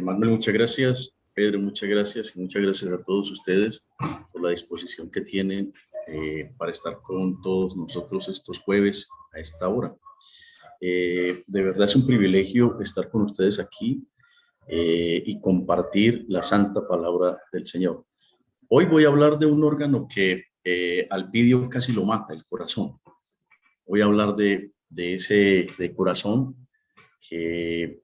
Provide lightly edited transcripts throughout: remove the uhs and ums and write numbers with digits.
Manuel, muchas gracias. Pedro, muchas gracias. Y muchas gracias a todos ustedes por la disposición que tienen para estar con todos nosotros estos jueves a esta hora. De verdad es un privilegio estar con ustedes aquí y compartir la santa palabra del Señor. Hoy voy a hablar de un órgano que al vídeo casi lo mata, el corazón. Voy a hablar de ese corazón que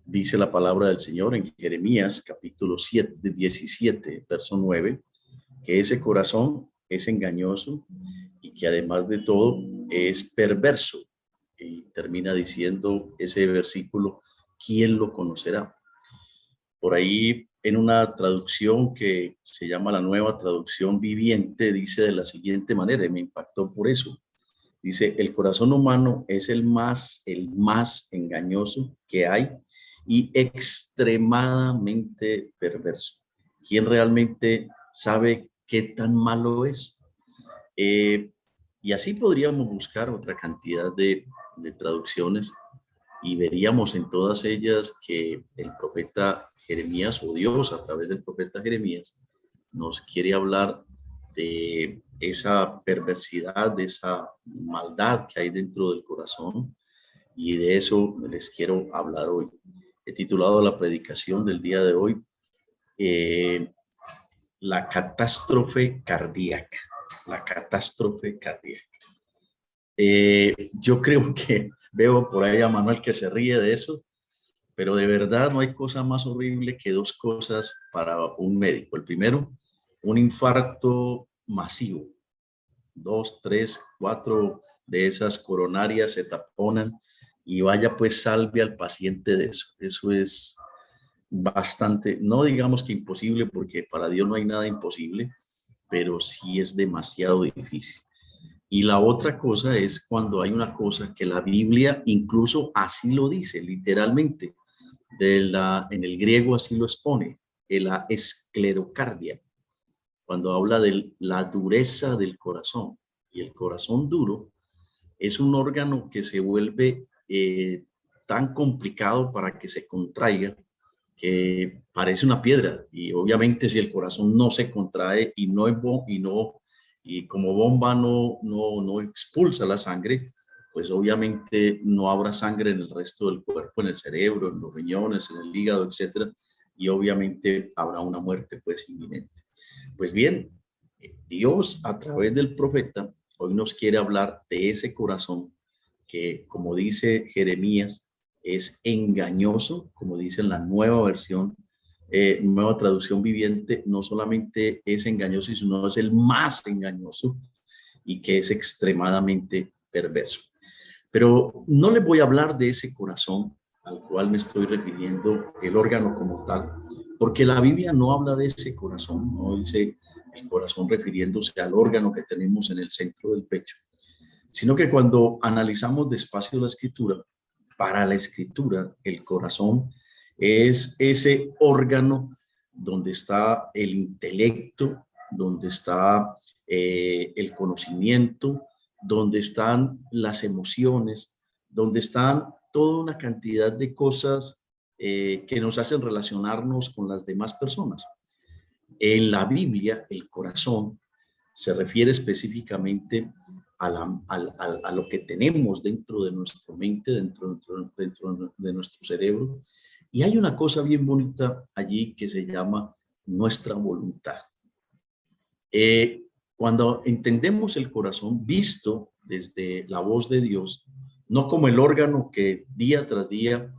dice la palabra del Señor en Jeremías capítulo 17, verso 9, que ese corazón es engañoso y que además de todo es perverso. Y termina diciendo ese versículo, ¿quién lo conocerá? Por ahí en una traducción que se llama la Nueva Traducción Viviente, dice de la siguiente manera, y me impactó por eso. Dice, el corazón humano es el más engañoso que hay y extremadamente perverso. ¿Quién realmente sabe qué tan malo es? Y así podríamos buscar otra cantidad de traducciones y veríamos en todas ellas que el profeta Jeremías, o Dios a través del profeta Jeremías, nos quiere hablar de esa perversidad, de esa maldad que hay dentro del corazón, y de eso les quiero hablar hoy. He titulado la predicación del día de hoy la catástrofe cardíaca. La catástrofe cardíaca. Yo creo que veo por ahí a Manuel que se ríe de eso, pero de verdad no hay cosa más horrible que dos cosas para un médico. El primero, un infarto masivo. 2, 3, 4 de esas coronarias se taponan y vaya pues salve al paciente de eso. Eso es bastante, no digamos que imposible, porque para Dios no hay nada imposible, pero sí es demasiado difícil. Y la otra cosa es cuando hay una cosa que la Biblia incluso así lo dice, literalmente, en el griego así lo expone, la esclerocardia, cuando habla de la dureza del corazón. Y el corazón duro es un órgano que se vuelve tan complicado para que se contraiga que parece una piedra. Y obviamente si el corazón no se contrae y no es y como bomba no expulsa la sangre, pues obviamente no habrá sangre en el resto del cuerpo, en el cerebro, en los riñones, en el hígado, etcétera, y obviamente habrá una muerte pues inminente. Pues bien, Dios a través del profeta hoy nos quiere hablar de ese corazón que, como dice Jeremías, es engañoso, como dice en la nueva versión, nueva traducción viviente, no solamente es engañoso, sino es el más engañoso y que es extremadamente perverso. Pero no les voy a hablar de ese corazón al cual me estoy refiriendo, el órgano como tal, porque la Biblia no habla de ese corazón, no dice el corazón refiriéndose al órgano que tenemos en el centro del pecho, sino que cuando analizamos despacio la escritura, para la escritura, el corazón es ese órgano donde está el intelecto, donde está el conocimiento, donde están las emociones, donde están toda una cantidad de cosas que nos hacen relacionarnos con las demás personas. En la Biblia, el corazón se refiere específicamente a lo que tenemos dentro de nuestra mente, dentro de nuestro cerebro. Y hay una cosa bien bonita allí que se llama nuestra voluntad. Cuando entendemos el corazón visto desde la voz de Dios, no como el órgano que día tras día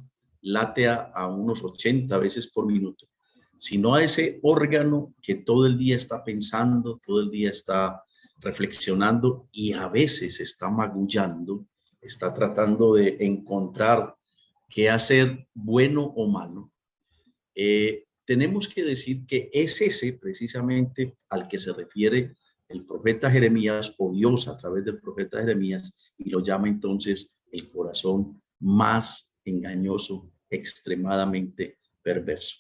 late a unos 80 veces por minuto, sino a ese órgano que todo el día está pensando, todo el día está reflexionando y a veces está magullando, está tratando de encontrar qué hacer bueno o malo. Tenemos que decir que es ese precisamente al que se refiere el profeta Jeremías, o Dios a través del profeta Jeremías, y lo llama entonces el corazón más engañoso, extremadamente perverso.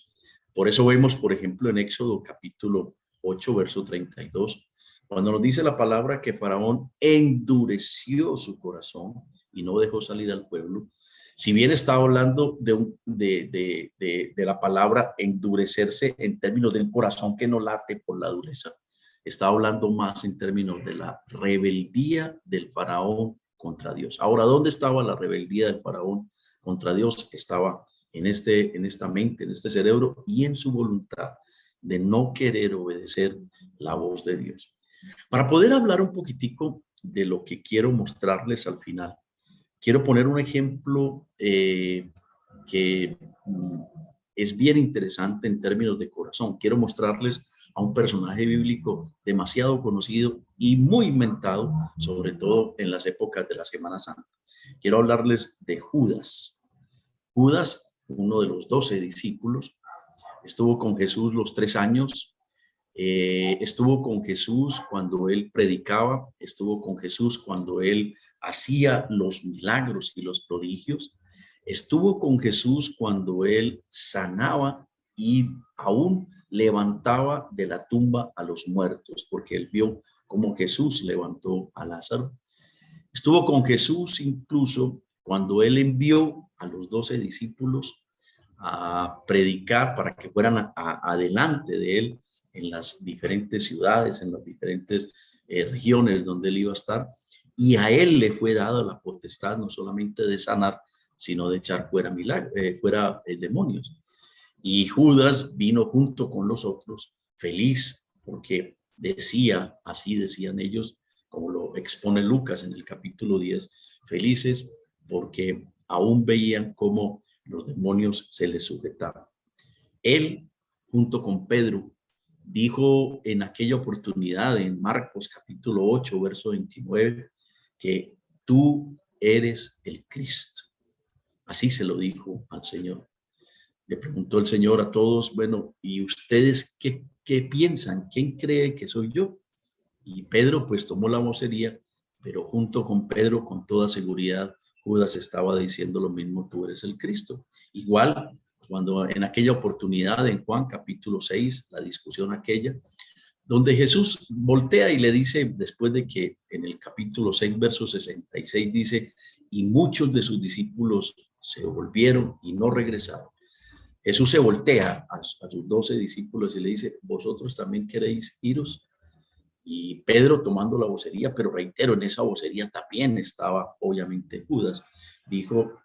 Por eso vemos, por ejemplo, en Éxodo capítulo 8, verso 32, cuando nos dice la palabra que Faraón endureció su corazón y no dejó salir al pueblo, Si bien estaba hablando de la palabra endurecerse en términos del corazón que no late por la dureza, estaba hablando más en términos de la rebeldía del faraón contra Dios. Ahora, ¿dónde estaba la rebeldía del faraón contra Dios? Estaba en esta mente, en este cerebro y en su voluntad de no querer obedecer la voz de Dios. Para poder hablar un poquitico de lo que quiero mostrarles al final, quiero poner un ejemplo que es bien interesante en términos de corazón. Quiero mostrarles a un personaje bíblico demasiado conocido y muy inventado, sobre todo en las épocas de la Semana Santa. Quiero hablarles de Judas. Judas, uno de los 12 discípulos, estuvo con Jesús los 3 años. Estuvo con Jesús cuando él predicaba, estuvo con Jesús cuando él hacía los milagros y los prodigios, estuvo con Jesús cuando él sanaba y aún levantaba de la tumba a los muertos, porque él vio cómo Jesús levantó a Lázaro. Estuvo con Jesús incluso cuando él envió a los 12 discípulos a predicar para que fueran adelante de él en las diferentes ciudades, en las diferentes regiones donde él iba a estar. Y a él le fue dada la potestad no solamente de sanar, sino de echar fuera demonios. Y Judas vino junto con los otros, feliz, porque decía, así decían ellos, como lo expone Lucas en el capítulo 10, felices porque aún veían cómo los demonios se les sujetaban. Él, junto con Pedro, dijo en aquella oportunidad en Marcos capítulo 8, verso 29, que tú eres el Cristo. Así se lo dijo al Señor. Le preguntó el Señor a todos, bueno, ¿y ustedes qué piensan? ¿Quién cree que soy yo? Y Pedro pues tomó la vocería, pero junto con Pedro, con toda seguridad, Judas estaba diciendo lo mismo, tú eres el Cristo. Igual, cuando en aquella oportunidad en Juan capítulo 6, la discusión aquella, donde Jesús voltea y le dice, después de que en el capítulo 6, verso 66 dice, y muchos de sus discípulos se volvieron y no regresaron. Jesús se voltea a sus 12 discípulos y le dice, ¿vosotros también queréis iros? Y Pedro tomando la vocería, pero reitero, en esa vocería también estaba obviamente Judas, dijo,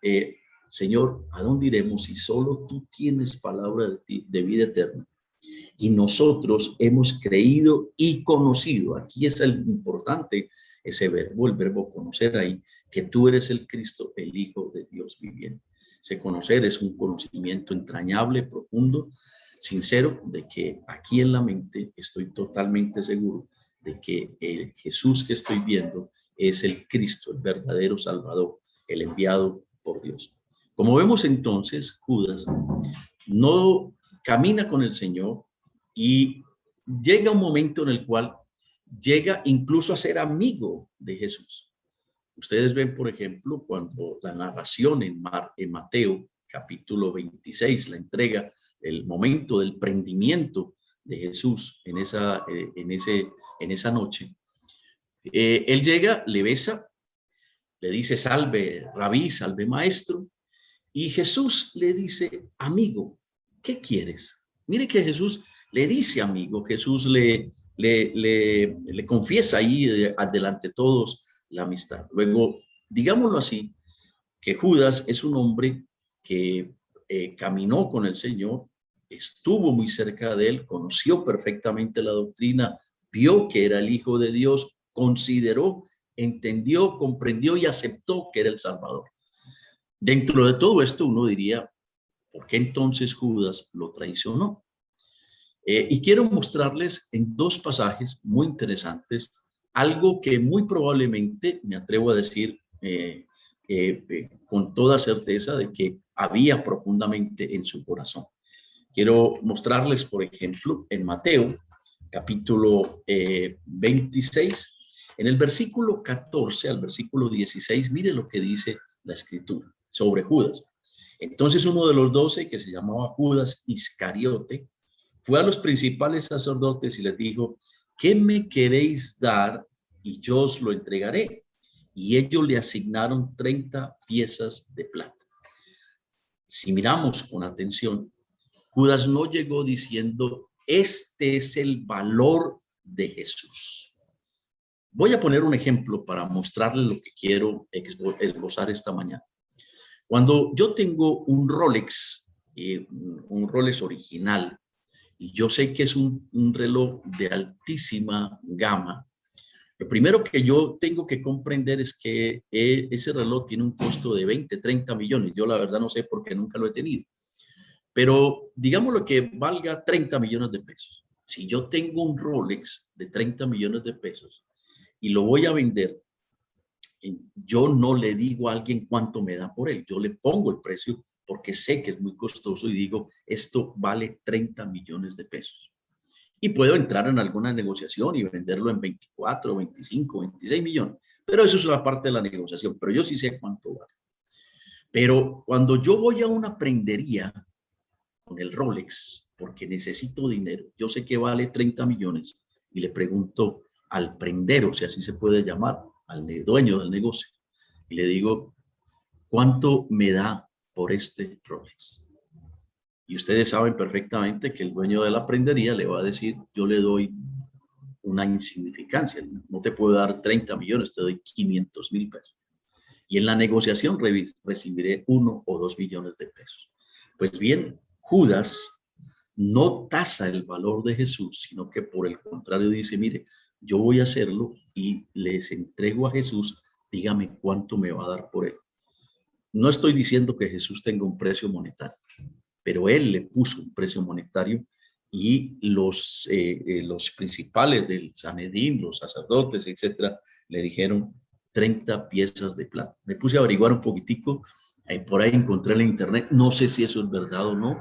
Señor, ¿a dónde iremos si solo tú tienes palabra de vida eterna? Y nosotros hemos creído y conocido, aquí es el importante, ese verbo, el verbo conocer ahí, que tú eres el Cristo, el Hijo de Dios viviente. Ese conocer es un conocimiento entrañable, profundo, sincero, de que aquí en la mente estoy totalmente seguro de que el Jesús que estoy viendo es el Cristo, el verdadero Salvador, el enviado por Dios. Como vemos entonces, Judas no camina con el Señor y llega un momento en el cual llega incluso a ser amigo de Jesús. Ustedes ven, por ejemplo, cuando la narración en Mateo capítulo 26, la entrega, el momento del prendimiento de Jesús en esa noche. Él llega, le besa, le dice, salve rabí, salve maestro, y Jesús le dice, amigo, ¿qué quieres? Mire que Jesús le dice amigo, Jesús le confiesa ahí adelante todos la amistad. Luego, digámoslo así, que Judas es un hombre que caminó con el Señor, estuvo muy cerca de él, conoció perfectamente la doctrina, vio que era el Hijo de Dios, consideró, entendió, comprendió y aceptó que era el Salvador. Dentro de todo esto uno diría, ¿por qué entonces Judas lo traicionó? Y quiero mostrarles en 2 pasajes muy interesantes algo que muy probablemente me atrevo a decir con toda certeza de que había profundamente en su corazón. Quiero mostrarles, por ejemplo, en Mateo, capítulo 26, en el versículo 14 al versículo 16, mire lo que dice la escritura sobre Judas. Entonces uno de los 12, que se llamaba Judas Iscariote, fue a los principales sacerdotes y les dijo, ¿qué me queréis dar? Y yo os lo entregaré. Y ellos le asignaron 30 piezas de plata. Si miramos con atención, Judas no llegó diciendo, este es el valor de Jesús. Voy a poner un ejemplo para mostrarles lo que quiero esbozar esta mañana. Cuando yo tengo un Rolex original, y yo sé que es un reloj de altísima gama, lo primero que yo tengo que comprender es que ese reloj tiene un costo de 20, 30 millones. Yo la verdad no sé por qué nunca lo he tenido. Pero digamos lo que valga 30 millones de pesos. Si yo tengo un Rolex de 30 millones de pesos y lo voy a vender, yo no le digo a alguien cuánto me da por él. Yo le pongo el precio porque sé que es muy costoso y digo, esto vale 30 millones de pesos. Y puedo entrar en alguna negociación y venderlo en 24, 25, 26 millones. Pero eso es una parte de la negociación. Pero yo sí sé cuánto vale. Pero cuando yo voy a una prendería con el Rolex, porque necesito dinero, yo sé que vale 30 millones y le pregunto al prendero, si así se puede llamar, al dueño del negocio, y le digo, ¿cuánto me da por este Rolex? Y ustedes saben perfectamente que el dueño de la prendería le va a decir, yo le doy una insignificancia, no te puedo dar 30 millones, te doy 500,000 pesos. Y en la negociación recibiré 1 o 2 millones de pesos. Pues bien, Judas no tasa el valor de Jesús, sino que por el contrario dice, mire, yo voy a hacerlo y les entrego a Jesús, dígame cuánto me va a dar por él. No estoy diciendo que Jesús tenga un precio monetario, pero él le puso un precio monetario y los principales del Sanedrín, los sacerdotes, etcétera, le dijeron 30 piezas de plata. Me puse a averiguar un poquitico, por ahí encontré en internet, no sé si eso es verdad o no,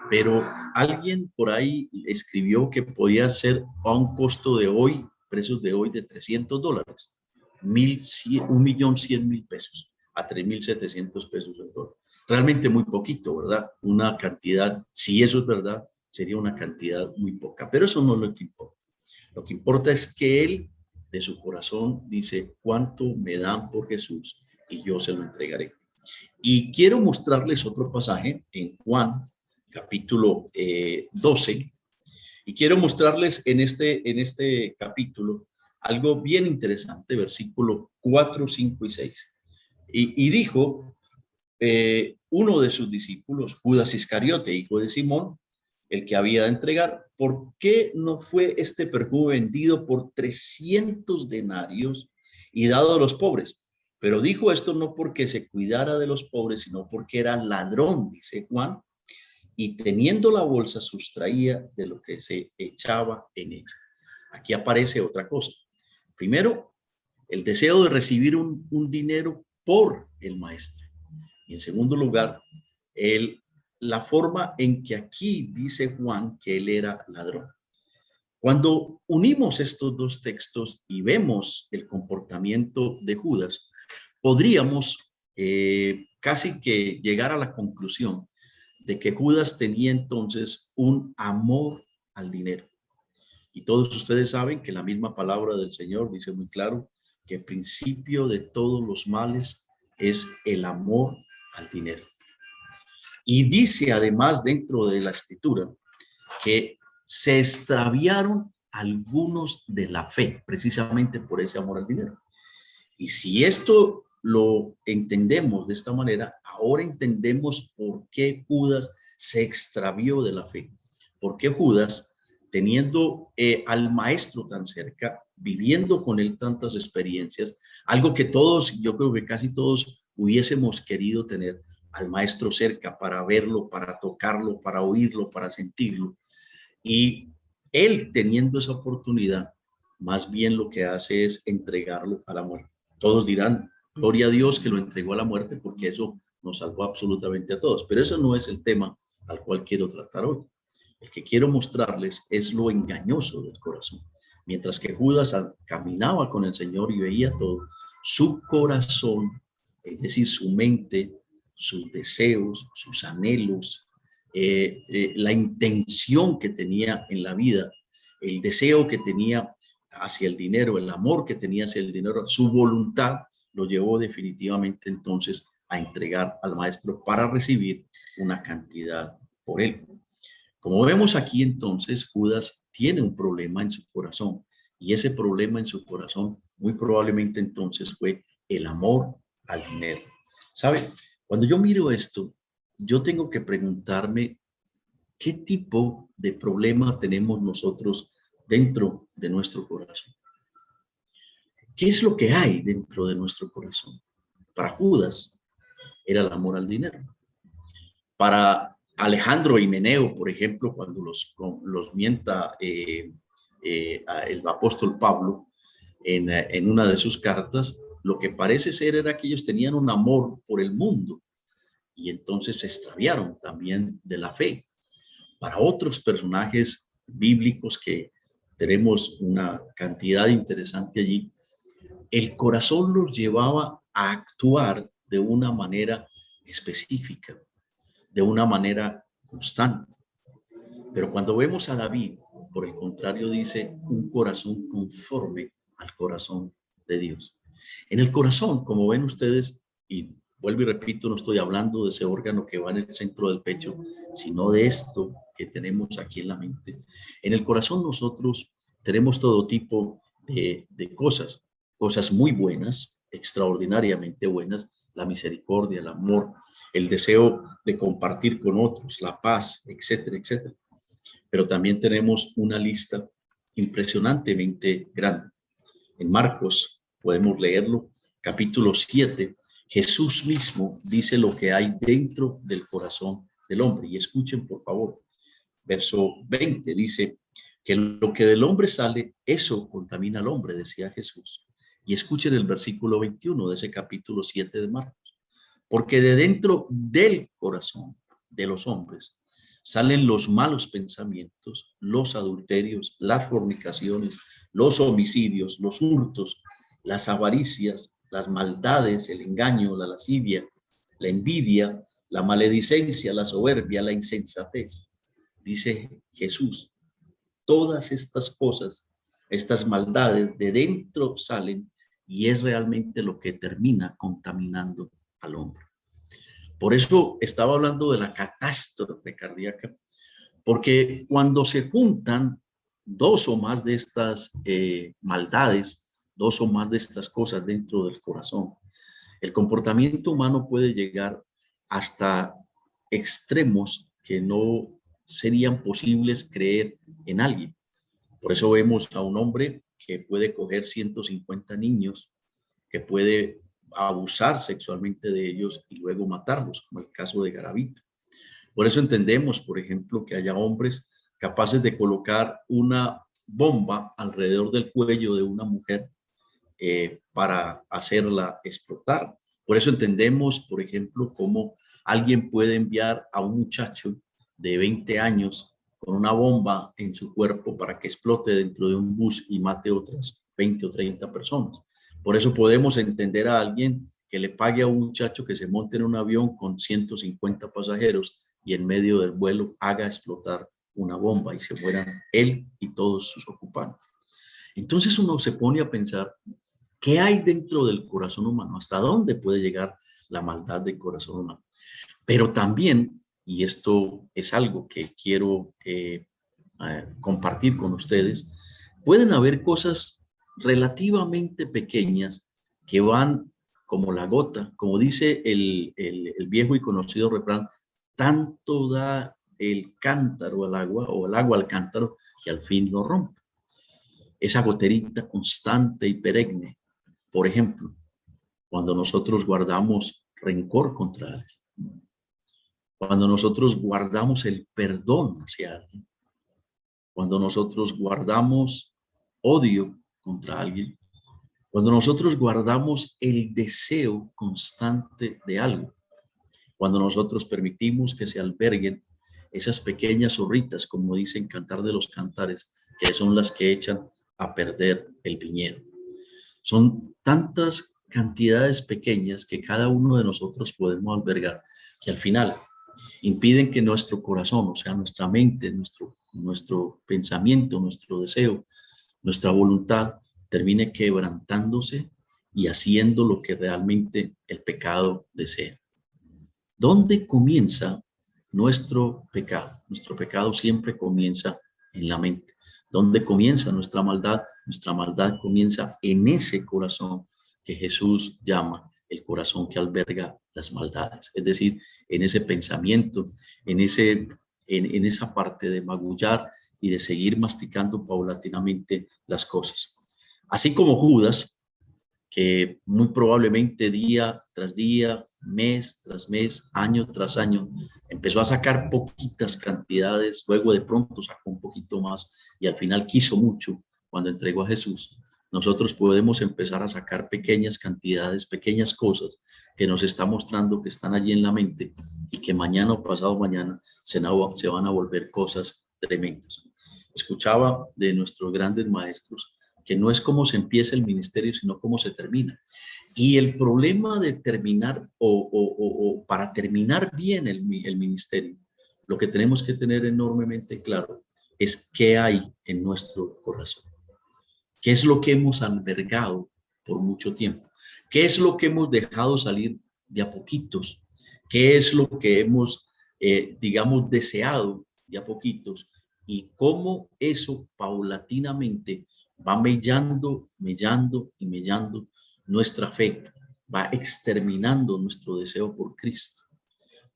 pero alguien por ahí escribió que podía ser a un costo de hoy, precios de hoy de $300, 1.100.000 pesos, a 3.700 pesos el dólar. Realmente muy poquito, ¿verdad? Una cantidad, si eso es verdad, sería una cantidad muy poca, pero eso no es lo que importa. Lo que importa es que él, de su corazón, dice, ¿cuánto me dan por Jesús? Y yo se lo entregaré. Y quiero mostrarles otro pasaje en Juan, capítulo 12, y quiero mostrarles en este capítulo algo bien interesante, versículo 4, 5 y 6. Y dijo uno de sus discípulos, Judas Iscariote, hijo de Simón, el que había de entregar, ¿por qué no fue este perfume vendido por 300 denarios y dado a los pobres? Pero dijo esto no porque se cuidara de los pobres, sino porque era ladrón, dice Juan, y teniendo la bolsa sustraía de lo que se echaba en ella. Aquí aparece otra cosa. Primero, el deseo de recibir un dinero por el maestro. Y en segundo lugar, la forma en que aquí dice Juan que él era ladrón. Cuando unimos estos dos textos y vemos el comportamiento de Judas, podríamos casi que llegar a la conclusión de que Judas tenía entonces un amor al dinero. Y todos ustedes saben que la misma palabra del Señor dice muy claro que el principio de todos los males es el amor al dinero. Y dice además dentro de la escritura que se extraviaron algunos de la fe, precisamente por ese amor al dinero. Y si esto lo entendemos de esta manera, ahora entendemos por qué Judas se extravió de la fe. ¿Por qué Judas, teniendo al maestro tan cerca, viviendo con él tantas experiencias, algo que todos, yo creo que casi todos hubiésemos querido tener al maestro cerca para verlo, para tocarlo, para oírlo, para sentirlo? Y él, teniendo esa oportunidad, más bien lo que hace es entregarlo a la muerte. Todos dirán, gloria a Dios que lo entregó a la muerte, porque eso nos salvó absolutamente a todos. Pero eso no es el tema al cual quiero tratar hoy. El que quiero mostrarles es lo engañoso del corazón. Mientras que Judas caminaba con el Señor y veía todo, su corazón, es decir, su mente, sus deseos, sus anhelos, la intención que tenía en la vida, el deseo que tenía hacia el dinero, el amor que tenía hacia el dinero, su voluntad lo llevó definitivamente entonces a entregar al maestro para recibir una cantidad por él. Como vemos aquí, entonces, Judas tiene un problema en su corazón, y ese problema en su corazón muy probablemente entonces fue el amor al dinero. ¿Sabe? Cuando yo miro esto, yo tengo que preguntarme qué tipo de problema tenemos nosotros dentro de nuestro corazón. ¿Qué es lo que hay dentro de nuestro corazón? Para Judas era el amor al dinero. Para Alejandro y Meneo, por ejemplo, cuando los mienta el apóstol Pablo en una de sus cartas, lo que parece ser era que ellos tenían un amor por el mundo y entonces se extraviaron también de la fe. Para otros personajes bíblicos que tenemos una cantidad interesante allí, el corazón los llevaba a actuar de una manera específica, de una manera constante. Pero cuando vemos a David, por el contrario, dice un corazón conforme al corazón de Dios. En el corazón, como ven ustedes, y vuelvo y repito, no estoy hablando de ese órgano que va en el centro del pecho, sino de esto que tenemos aquí en la mente. En el corazón nosotros tenemos todo tipo de cosas muy buenas, extraordinariamente buenas, la misericordia, el amor, el deseo de compartir con otros, la paz, etcétera, etcétera. Pero también tenemos una lista impresionantemente grande. En Marcos, podemos leerlo, capítulo 7, Jesús mismo dice lo que hay dentro del corazón del hombre. Y escuchen, por favor, verso 20, dice que lo que del hombre sale, eso contamina al hombre, decía Jesús. Y escuchen el versículo 21 de ese capítulo 7 de Marcos. Porque de dentro del corazón de los hombres salen los malos pensamientos, los adulterios, las fornicaciones, los homicidios, los hurtos, las avaricias, las maldades, el engaño, la lascivia, la envidia, la maledicencia, la soberbia, la insensatez. Dice Jesús, todas estas cosas, estas maldades de dentro salen y es realmente lo que termina contaminando al hombre. Por eso estaba hablando de la catástrofe cardíaca, porque cuando se juntan dos o más de estas maldades, dos o más de estas cosas dentro del corazón, el comportamiento humano puede llegar hasta extremos que no serían posibles creer en alguien. Por eso vemos a un hombre que puede coger 150 niños, que puede abusar sexualmente de ellos y luego matarlos, como el caso de Garavito. Por eso entendemos, por ejemplo, que haya hombres capaces de colocar una bomba alrededor del cuello de una mujer para hacerla explotar. Por eso entendemos, por ejemplo, cómo alguien puede enviar a un muchacho de 20 años con una bomba en su cuerpo para que explote dentro de un bus y mate otras 20 o 30 personas. Por eso podemos entender a alguien que le pague a un muchacho que se monte en un avión con 150 pasajeros y en medio del vuelo haga explotar una bomba y se mueran él y todos sus ocupantes. Entonces uno se pone a pensar, ¿qué hay dentro del corazón humano? ¿Hasta dónde puede llegar la maldad del corazón humano? Pero también, y esto es algo que quiero compartir con ustedes, pueden haber cosas relativamente pequeñas que van como la gota, como dice el viejo y conocido refrán, tanto da el cántaro al agua o el agua al cántaro que al fin lo rompe. Esa goterita constante y perenne. Por ejemplo, cuando nosotros guardamos rencor contra alguien, cuando nosotros guardamos el perdón hacia alguien, cuando nosotros guardamos odio contra alguien, cuando nosotros guardamos el deseo constante de algo, cuando nosotros permitimos que se alberguen esas pequeñas zorritas, como dicen Cantar de los Cantares, que son las que echan a perder el viñedo. Son tantas cantidades pequeñas que cada uno de nosotros podemos albergar, que al final impiden que nuestro corazón, o sea, nuestra mente, nuestro pensamiento, nuestro deseo, nuestra voluntad, termine quebrantándose y haciendo lo que realmente el pecado desea. ¿Dónde comienza nuestro pecado. Nuestro pecado siempre comienza en la mente. ¿Dónde comienza nuestra maldad? Nuestra maldad comienza en ese corazón que Jesús llama el corazón que alberga las maldades. Es decir, en ese pensamiento, en esa parte de magullar y de seguir masticando paulatinamente las cosas. Así como Judas, que muy probablemente día tras día, mes tras mes, año tras año, empezó a sacar poquitas cantidades, luego de pronto sacó un poquito más y al final quiso mucho cuando entregó a Jesús. Nosotros podemos empezar a sacar pequeñas cantidades, pequeñas cosas que nos está mostrando que están allí en la mente y que mañana o pasado mañana se van a volver cosas tremendas. Escuchaba de nuestros grandes maestros que no es cómo se empieza el ministerio, sino cómo se termina. Y el problema de terminar o para terminar bien el ministerio, lo que tenemos que tener enormemente claro es qué hay en nuestro corazón. ¿Qué es lo que hemos albergado por mucho tiempo? ¿Qué es lo que hemos dejado salir de a poquitos? ¿Qué es lo que hemos, digamos, deseado de a poquitos? Y cómo eso paulatinamente va mellando y mellando nuestra fe, va exterminando nuestro deseo por Cristo.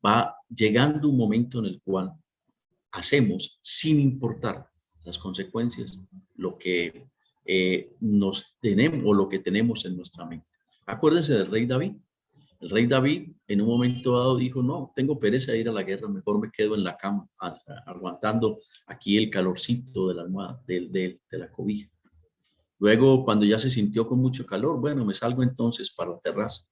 Va llegando un momento en el cual hacemos, sin importar las consecuencias, lo que nos tenemos o lo que tenemos en nuestra mente. Acuérdense del rey David. El rey David en un momento dado dijo, no, tengo pereza de ir a la guerra, mejor me quedo en la cama aguantando aquí el calorcito de la almohada, de la cobija. Luego, cuando ya se sintió con mucho calor, bueno, me salgo entonces para la terraza.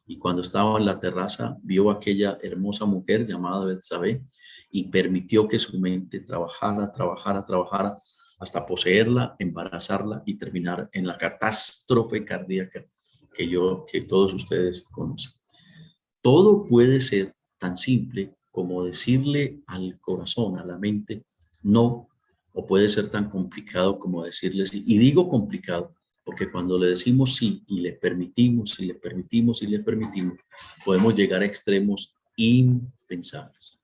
Y cuando estaba en la terraza, vio a aquella hermosa mujer llamada Betsabé y permitió que su mente trabajara hasta poseerla, embarazarla y terminar en la catástrofe cardíaca que todos ustedes conocen. Todo puede ser tan simple como decirle al corazón, a la mente, no, o puede ser tan complicado como decirle sí. Y digo complicado porque cuando le decimos sí y le permitimos, podemos llegar a extremos impensables.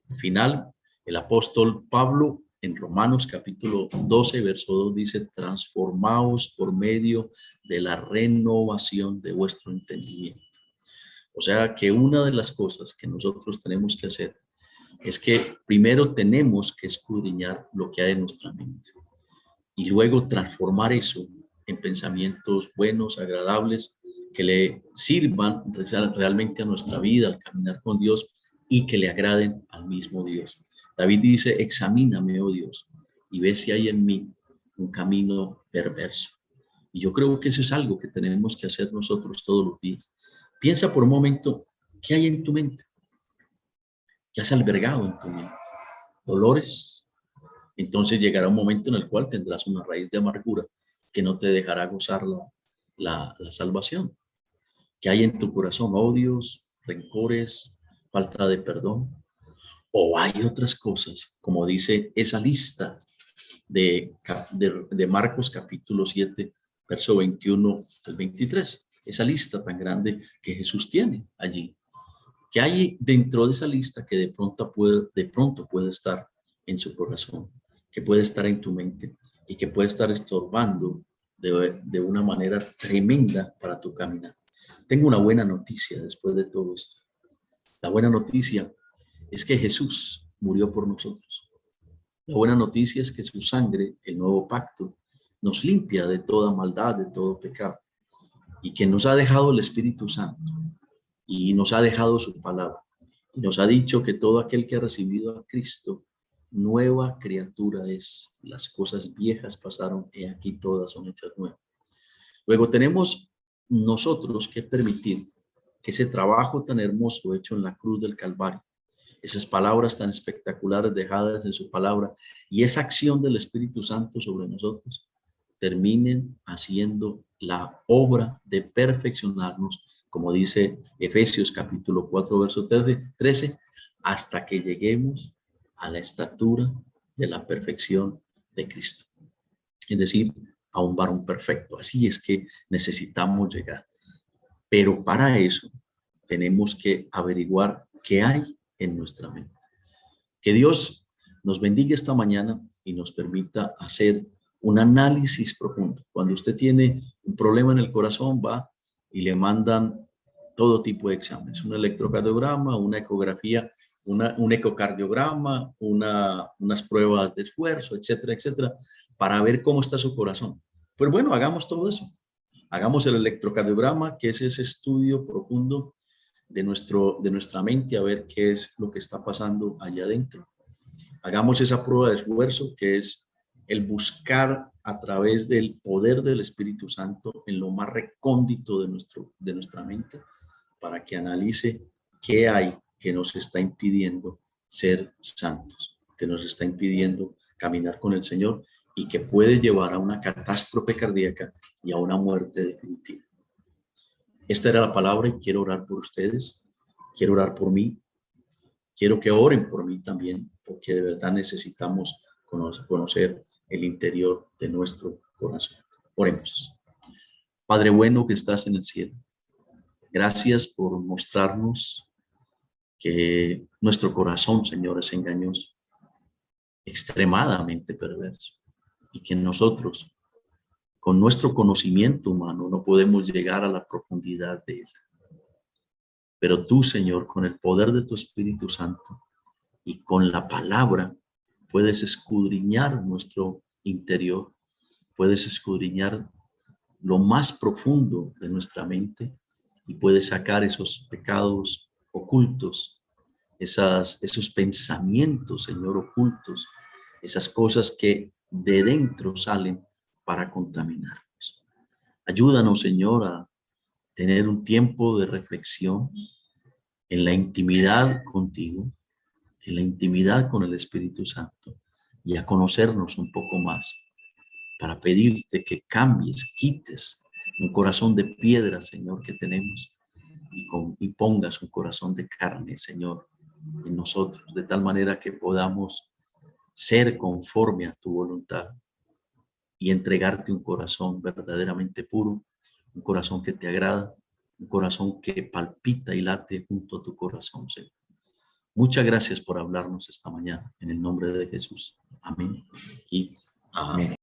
Al final, el apóstol Pablo en Romanos capítulo 12, verso 2 dice, transformaos por medio de la renovación de vuestro entendimiento. O sea que una de las cosas que nosotros tenemos que hacer es que primero tenemos que escudriñar lo que hay en nuestra mente y luego transformar eso en pensamientos buenos, agradables, que le sirvan realmente a nuestra vida, al caminar con Dios y que le agraden al mismo Dios. David dice, examíname, oh Dios, y ve si hay en mí un camino perverso. Y yo creo que eso es algo que tenemos que hacer nosotros todos los días. Piensa por un momento, ¿qué hay en tu mente? ¿Qué has albergado en tu mente? ¿Dolores? Entonces llegará un momento en el cual tendrás una raíz de amargura que no te dejará gozar la salvación. ¿Qué hay en tu corazón? Odios, rencores, falta de perdón. O hay otras cosas, como dice esa lista de Marcos capítulo 7, verso 21 al 23. Esa lista tan grande que Jesús tiene allí. ¿Qué hay dentro de esa lista que de pronto puede estar en su corazón, que puede estar en tu mente y que puede estar estorbando de una manera tremenda para tu caminar? Tengo una buena noticia después de todo esto. La buena noticia es que Jesús murió por nosotros. La buena noticia es que su sangre, el nuevo pacto, nos limpia de toda maldad, de todo pecado, y que nos ha dejado el Espíritu Santo y nos ha dejado su palabra. Y nos ha dicho que todo aquel que ha recibido a Cristo, nueva criatura es. Las cosas viejas pasaron y aquí todas son hechas nuevas. Luego tenemos nosotros que permitir que ese trabajo tan hermoso hecho en la cruz del Calvario, esas palabras tan espectaculares dejadas en su palabra y esa acción del Espíritu Santo sobre nosotros terminen haciendo la obra de perfeccionarnos, como dice Efesios capítulo 4, verso 13, hasta que lleguemos a la estatura de la perfección de Cristo. Es decir, a un varón perfecto. Así es que necesitamos llegar. Pero para eso tenemos que averiguar qué hay en nuestra mente. Que Dios nos bendiga esta mañana y nos permita hacer un análisis profundo. Cuando usted tiene un problema en el corazón, va y le mandan todo tipo de exámenes, un electrocardiograma, una ecografía, un ecocardiograma, unas pruebas de esfuerzo, etcétera, etcétera, para ver cómo está su corazón. Pues bueno, hagamos todo eso. Hagamos el electrocardiograma, que es ese estudio profundo de nuestra mente, a ver qué es lo que está pasando allá adentro. Hagamos esa prueba de esfuerzo, que es el buscar a través del poder del Espíritu Santo en lo más recóndito de nuestra mente, para que analice qué hay que nos está impidiendo ser santos, que nos está impidiendo caminar con el Señor y que puede llevar a una catástrofe cardíaca y a una muerte definitiva. Esta era la palabra y quiero orar por ustedes, quiero orar por mí, quiero que oren por mí también, porque de verdad necesitamos conocer el interior de nuestro corazón. Oremos. Padre bueno que estás en el cielo, gracias por mostrarnos que nuestro corazón, Señor, es engañoso, extremadamente perverso, y que nosotros, con nuestro conocimiento humano, no podemos llegar a la profundidad de él. Pero tú, Señor, con el poder de tu Espíritu Santo y con la palabra, puedes escudriñar nuestro interior, puedes escudriñar lo más profundo de nuestra mente y puedes sacar esos pecados ocultos, esos pensamientos, Señor, ocultos, esas cosas que de dentro salen para contaminarnos. Ayúdanos, Señor, a tener un tiempo de reflexión en la intimidad contigo, en la intimidad con el Espíritu Santo, y a conocernos un poco más, para pedirte que cambies, quites un corazón de piedra, Señor, que tenemos, y pongas un corazón de carne, Señor, en nosotros, de tal manera que podamos ser conforme a tu voluntad y entregarte un corazón verdaderamente puro, un corazón que te agrada, un corazón que palpita y late junto a tu corazón, Señor. Muchas gracias por hablarnos esta mañana, en el nombre de Jesús. Amén y amén.